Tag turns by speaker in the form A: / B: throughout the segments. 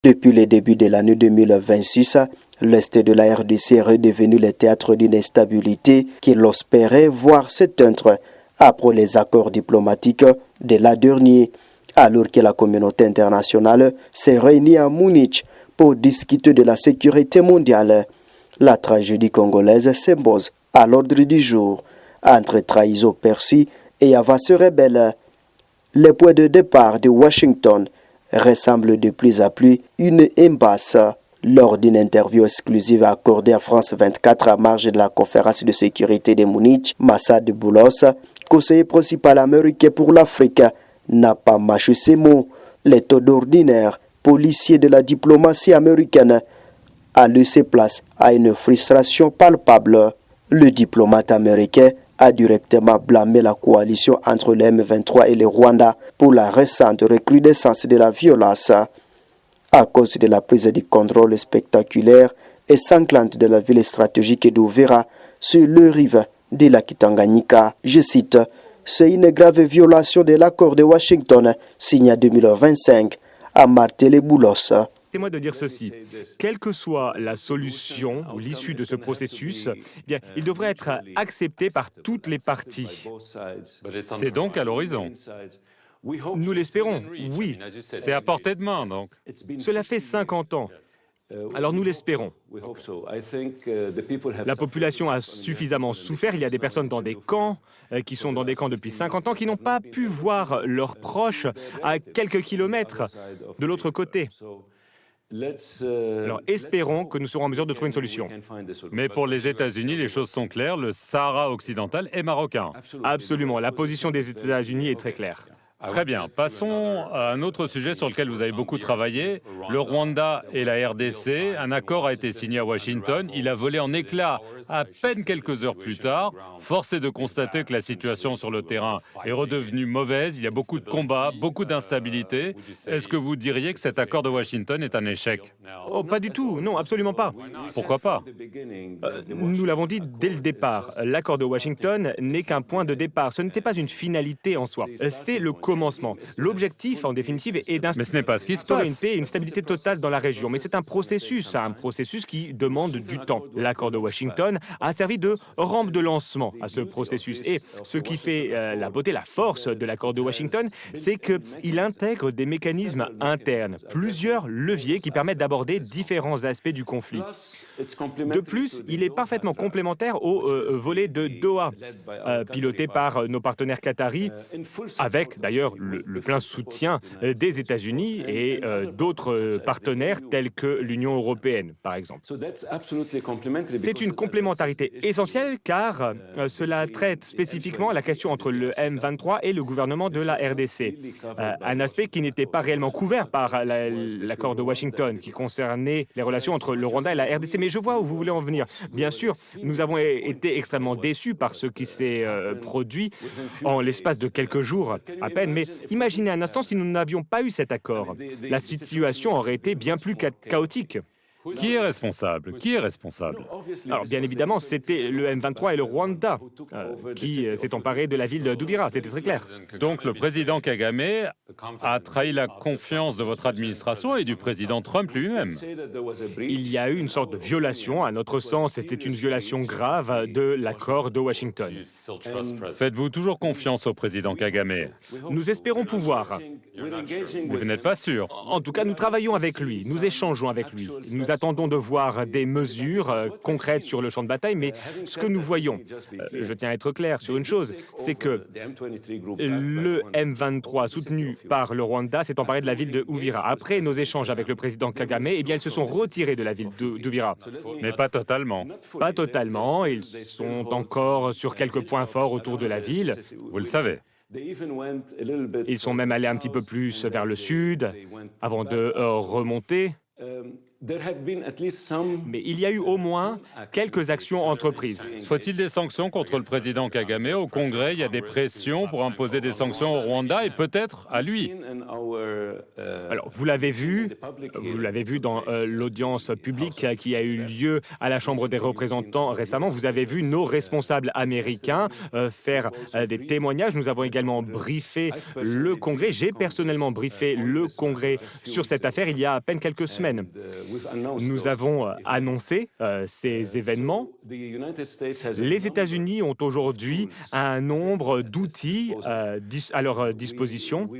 A: Depuis le début de l'année 2026, l'Est de la RDC est redevenu le théâtre d'une instabilité qui l'espérait voir s'éteindre après les accords diplomatiques de l'an dernier, alors que la communauté internationale s'est réunie à Munich pour discuter de la sécurité mondiale. La tragédie congolaise s'impose à l'ordre du jour entre trahison perçue et avance rebelle. Le point de départ de Washington ressemble de plus en plus une impasse. Lors d'une interview exclusive accordée à France 24 à marge de la conférence de sécurité de Munich, Massad Boulos, conseiller principal américain pour l'Afrique, n'a pas mâché ses mots. Les taux d'ordinaire, policier de la diplomatie américaine, a laissé place à une frustration palpable. Le diplomate américain a directement blâmé la coalition entre le M23 et le Rwanda pour la récente recrudescence de la violence. À cause de la prise de contrôle spectaculaire et sanglante de la ville stratégique d'Uvira sur le rive de la Tanganyika, je cite, « C'est une grave violation de l'accord de Washington signé en 2025 » a martelé Boulos.
B: Permettez-moi de dire ceci. Quelle que soit la solution ou l'issue de ce processus, il devrait être accepté par toutes les parties.
C: C'est donc à l'horizon.
B: Nous l'espérons, oui.
C: C'est à portée de main, donc.
B: Cela fait 50 ans. Alors nous l'espérons. La population a suffisamment souffert. Il y a des personnes dans des camps, qui sont dans des camps depuis 50 ans, qui n'ont pas pu voir leurs proches à quelques kilomètres de l'autre côté. Alors espérons que nous serons en mesure de trouver une solution.
C: Mais pour les États-Unis, les choses sont claires, le Sahara occidental est marocain.
B: Absolument, la position des États-Unis est très claire.
C: Très bien. Passons à un autre sujet sur lequel vous avez beaucoup travaillé, le Rwanda et la RDC. Un accord a été signé à Washington. Il a volé en éclats à peine quelques heures plus tard. Force est de constater que la situation sur le terrain est redevenue mauvaise. Il y a beaucoup de combats, beaucoup d'instabilité. Est-ce que vous diriez que cet accord de Washington est un échec?
B: Oh, pas du tout, non, absolument pas.
C: Pourquoi pas?
B: Nous l'avons dit dès le départ, l'accord de Washington n'est qu'un point de départ. Ce n'était pas une finalité en soi. C'est le commencement. L'objectif, en définitive, est
C: Mais ce n'est pas ce qui se
B: d'instaurer
C: passe.
B: une paix et une stabilité totale dans la région. Mais c'est un processus qui demande du temps. L'accord de Washington a servi de rampe de lancement à ce processus. Et ce qui fait la beauté, la force de l'accord de Washington, c'est qu'il intègre des mécanismes internes, plusieurs leviers qui permettent d'aborder différents aspects du conflit. De plus, il est parfaitement complémentaire au volet de Doha, piloté par nos partenaires qataris, avec d'ailleurs le plein soutien des États-Unis et d'autres partenaires tels que l'Union européenne, par exemple. C'est une complémentarité essentielle car cela traite spécifiquement la question entre le M23 et le gouvernement de la RDC. Un aspect qui n'était pas réellement couvert par l'accord de Washington, qui concernait les relations entre le Rwanda et la RDC. Mais je vois où vous voulez en venir. Bien sûr, nous avons été extrêmement déçus par ce qui s'est produit en l'espace de quelques jours à peine. Mais imaginez un instant si nous n'avions pas eu cet accord. La situation aurait été bien plus chaotique.
C: Qui est responsable? Qui est responsable?
B: Alors, bien évidemment, c'était le M23 et le Rwanda qui s'est emparé de la ville d'Uvira, c'était très clair.
C: Donc le président Kagame a trahi la confiance de votre administration et du président Trump lui-même.
B: Il y a eu une sorte de violation, à notre sens, c'était une violation grave de l'accord de Washington.
C: Faites-vous toujours confiance au président Kagame?
B: Nous espérons pouvoir.
C: Vous n'êtes pas sûr?
B: En tout cas, nous travaillons avec lui, nous échangeons avec lui. Nous attendons de voir des mesures concrètes sur le champ de bataille, mais ce que nous voyons, je tiens à être clair sur une chose, c'est que le M23 soutenu par le Rwanda s'est emparé de la ville de Uvira. Après nos échanges avec le président Kagame, eh bien, ils se sont retirés de la ville d'Uvira.
C: Mais pas totalement.
B: Pas totalement, ils sont encore sur quelques points forts autour de la ville.
C: Vous le savez.
B: Ils sont même allés un petit peu plus vers le sud avant de remonter. Mais il y a eu au moins quelques actions entreprises.
C: Faut-il des sanctions contre le président Kagame? Au Congrès, il y a des pressions pour imposer des sanctions au Rwanda et peut-être à lui.
B: Alors, vous l'avez vu dans l'audience publique qui a eu lieu à la Chambre des représentants récemment. Vous avez vu nos responsables américains faire des témoignages. Nous avons également briefé le Congrès. J'ai personnellement briefé le Congrès sur cette affaire il y a à peine quelques semaines. Nous avons annoncé ces événements. Les États-Unis ont aujourd'hui un nombre d'outils à leur disposition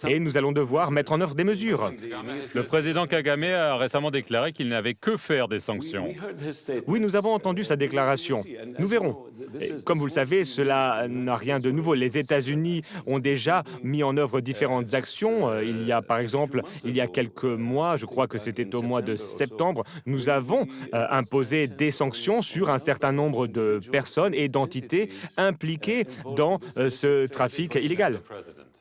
B: et nous allons devoir mettre en œuvre des mesures.
C: Le président Kagame a récemment déclaré qu'il n'avait que faire des sanctions.
B: Oui, nous avons entendu sa déclaration. Nous verrons. Et comme vous le savez, cela n'a rien de nouveau. Les États-Unis ont déjà mis en œuvre différentes actions. Il y a, par exemple, il y a quelques mois, je crois que c'était au mois de septembre, nous avons imposé des sanctions sur un certain nombre de personnes et d'entités impliquées dans ce trafic illégal.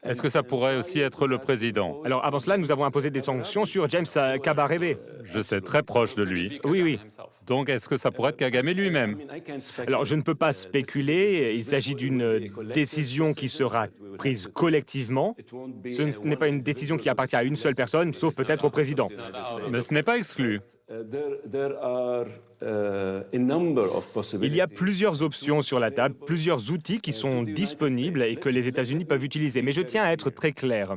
C: Est-ce que ça pourrait aussi être le président?
B: Alors, avant cela, nous avons imposé des sanctions sur James Kabarebe.
C: Je sais, très proche de lui.
B: Oui.
C: Donc, est-ce que ça pourrait être Kagame lui-même?
B: Alors, je ne peux pas spéculer. Il s'agit d'une décision qui sera prise collectivement. Ce n'est pas une décision qui appartient à une seule personne, sauf peut-être au président.
C: Mais ce n'est pas exclu.
B: Il y a plusieurs options sur la table, plusieurs outils qui sont disponibles et que les États-Unis peuvent utiliser. Mais je tiens à être très clair.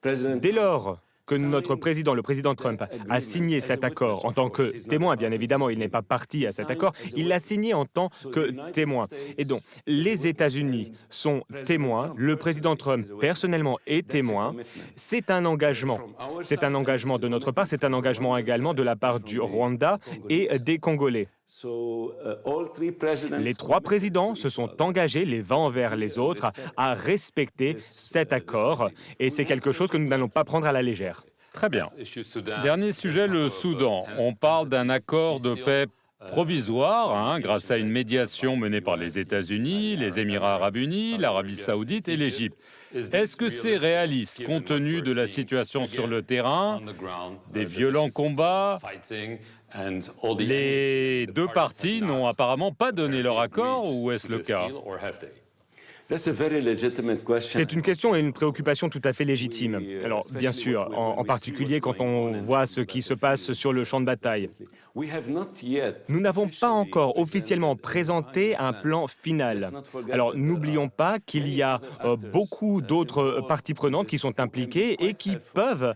B: Dès lors que notre président, le président Trump, a signé cet accord en tant que témoin, bien évidemment, il n'est pas parti à cet accord, il l'a signé en tant que témoin. Et donc, les États-Unis sont témoins, le président Trump, personnellement, est témoin. C'est un engagement. C'est un engagement de notre part, c'est un engagement également de la part du Rwanda et des Congolais. Les trois présidents se sont engagés les uns envers les autres à respecter cet accord et c'est quelque chose que nous n'allons pas prendre à la légère.
C: Très bien. Dernier sujet, le Soudan. On parle d'un accord de paix provisoire, grâce à une médiation menée par les États-Unis, les Émirats arabes unis, l'Arabie saoudite et l'Égypte. Est-ce que c'est réaliste, compte tenu de la situation sur le terrain, des violents combats? Les deux parties n'ont apparemment pas donné leur accord, ou est-ce le cas?
B: C'est une question et une préoccupation tout à fait légitime. Alors, bien sûr, en particulier quand on voit ce qui se passe sur le champ de bataille. Nous n'avons pas encore officiellement présenté un plan final. Alors, n'oublions pas qu'il y a beaucoup d'autres parties prenantes qui sont impliquées et qui peuvent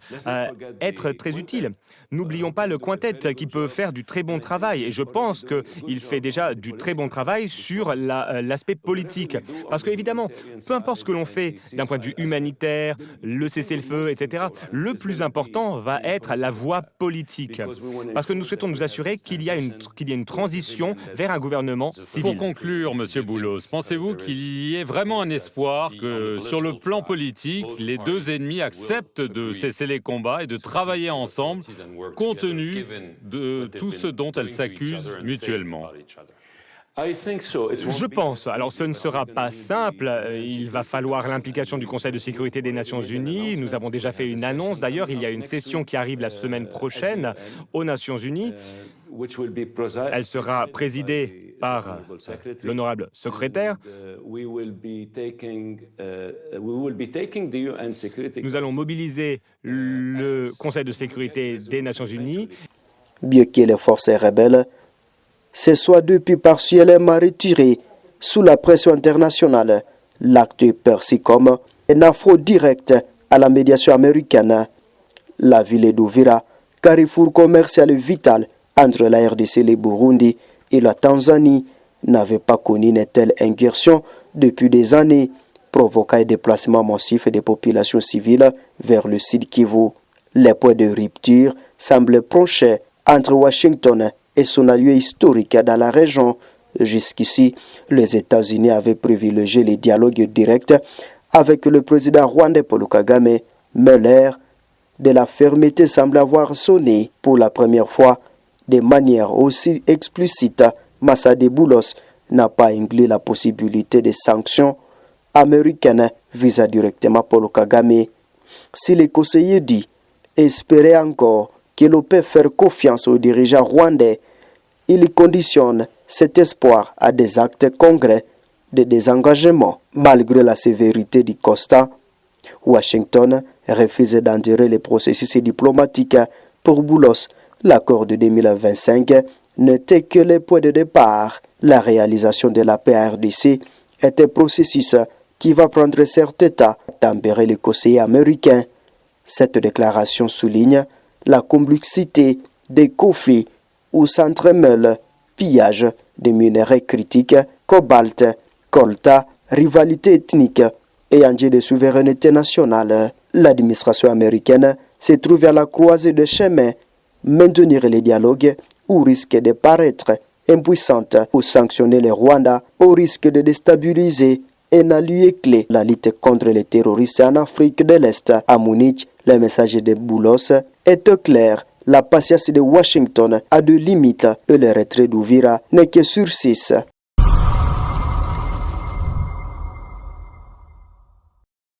B: être très utiles. N'oublions pas le quintet qui peut faire du très bon travail. Et je pense qu'il fait déjà du très bon travail sur l'aspect politique. Parce qu'évidemment, peu importe ce que l'on fait d'un point de vue humanitaire, le cessez-le-feu, etc., le plus important va être la voie politique. Parce que nous souhaitons nous assurer qu'il y a une transition vers un gouvernement civil.
C: Pour conclure, M. Boulos, pensez-vous qu'il y ait vraiment un espoir que, sur le plan politique, les deux ennemis acceptent de cesser les combats et de travailler ensemble, compte tenu de tout ce dont elles s'accusent mutuellement?
B: Je pense. Alors, ce ne sera pas simple. Il va falloir l'implication du Conseil de sécurité des Nations Unies. Nous avons déjà fait une annonce. D'ailleurs, il y a une session qui arrive la semaine prochaine aux Nations Unies. Elle sera présidée par l'honorable secrétaire. Nous allons mobiliser le Conseil de sécurité des Nations Unies.
A: Bien que les forces rebelles se soient depuis partiellement retirées sous la pression internationale, l'acte perçu comme un affront direct à la médiation américaine. La ville d'Uvira, carrefour commercial vital entre la RDC, le Burundi et la Tanzanie, n'avait pas connu une telle incursion depuis des années, provoquant un déplacement massif des populations civiles vers le Sud Kivu. Les points de rupture semblent proches entre Washington et son allié historique dans la région. Jusqu'ici, les États-Unis avaient privilégié les dialogues directs avec le président rwandais Paul Kagame, mais l'ère de la fermeté semble avoir sonné pour la première fois de manière aussi explicite. Massadet Boulos n'a pas inclus la possibilité de sanctions américaines visant directement Paul Kagame. Si les conseillers dit espérait encore que l'on peut faire confiance aux dirigeants rwandais. Il conditionne cet espoir à des actes concrets de désengagement. Malgré la sévérité du constat, Washington refuse d'endurer les processus diplomatiques. Pour Boulos, l'accord de 2025 n'était que le point de départ. La réalisation de la paix à RDC est un processus qui va prendre certain temps, a tempéré le conseiller américain. Cette déclaration souligne la complexité des conflits où s'entremêlent pillage de minerais critiques, cobalt, coltan, rivalité ethnique et enjeux de souveraineté nationale. L'administration américaine se trouve à la croisée des chemins. Maintenir les dialogues ou risque de paraître impuissante pour sanctionner le Rwanda au risque de déstabiliser un allié clé. La lutte contre les terroristes en Afrique de l'Est. À Munich, le message de Boulos est clair. La patience de Washington a de limites et le retrait d'Ouvira n'est que sur 6.